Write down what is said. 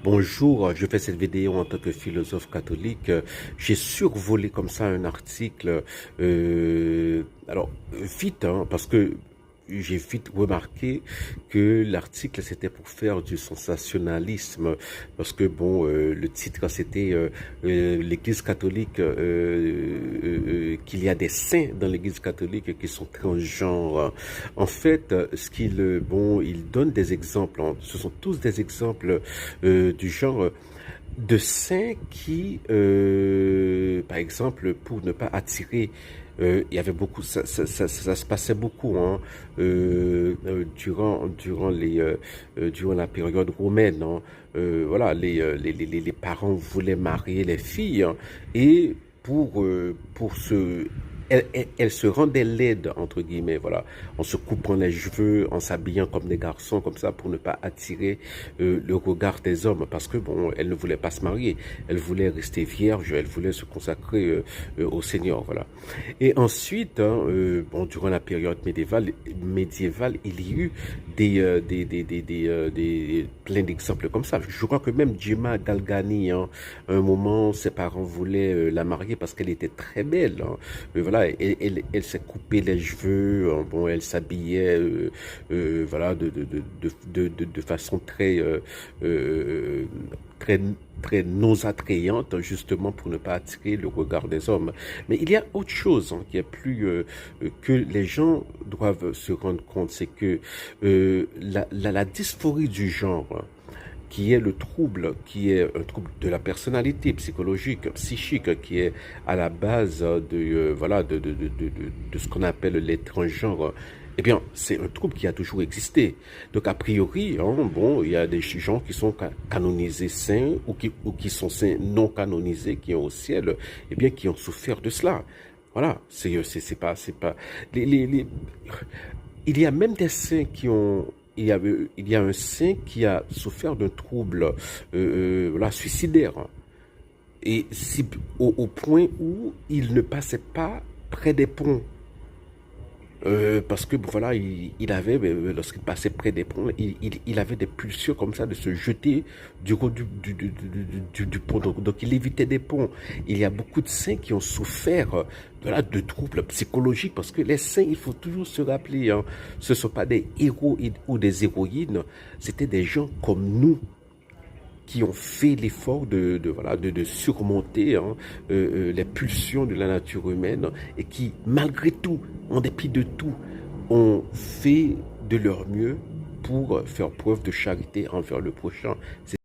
Bonjour, je fais cette vidéo en tant que philosophe catholique. J'ai survolé comme ça un article, alors vite, hein, parce que j'ai vite remarqué que l'article c'était pour faire du sensationnalisme, parce que bon, le titre c'était l'Église catholique, qu'il y a des saints dans l'Église catholique qui sont transgenres. En fait, bon, il donne des exemples, hein. Ce sont tous des exemples du genre de saints qui, par exemple, pour ne pas attirer, il y avait beaucoup, ça se passait beaucoup, hein, durant la période romaine, hein. Voilà, les parents voulaient marier les filles, hein, et pour se elle se rendait laide, entre guillemets, voilà, en se coupant les cheveux, en s'habillant comme des garçons, comme ça, pour ne pas attirer le regard des hommes, parce que bon, elle ne voulait pas se marier, elle voulait rester vierge, elle voulait se consacrer au Seigneur, voilà. Et ensuite, hein, bon, durant la période médiévale, il y a eu plein d'exemples comme ça. Je crois que même Gemma Galgani, hein, à un moment, ses parents voulaient la marier parce qu'elle était très belle, hein. Voilà, elle s'est coupé les cheveux, hein, bon, elle s'habillait, voilà, de façon euh, très, très non attrayante, justement pour ne pas attirer le regard des hommes. Mais il y a autre chose, hein, qui est plus que les gens doivent se rendre compte, c'est que la dysphorie du genre, hein, qui est le trouble, qui est un trouble de la personnalité psychologique, psychique, qui est à la base voilà, de ce qu'on appelle les transgenres. Eh bien, c'est un trouble qui a toujours existé. Donc, a priori, hein, bon, il y a des gens qui sont canonisés saints ou qui sont saints non canonisés, qui ont au ciel, eh bien, qui ont souffert de cela. Voilà, c'est pas, les, il y a même des saints qui ont, il y a un saint qui a souffert d'un trouble, voilà, suicidaire. Et si, au point où il ne passait pas près des ponts. Parce que voilà, il avait, lorsqu'il passait près des ponts, il avait des pulsions comme ça de se jeter du haut du pont. Donc, il évitait des ponts. Il y a beaucoup de saints qui ont souffert voilà, de troubles psychologiques parce que les saints, il faut toujours se rappeler, hein, ce ne sont pas des héros ou des héroïnes, c'était des gens comme nous qui ont fait l'effort voilà, de surmonter, hein, les pulsions de la nature humaine et qui, malgré tout, en dépit de tout, ont fait de leur mieux pour faire preuve de charité envers le prochain.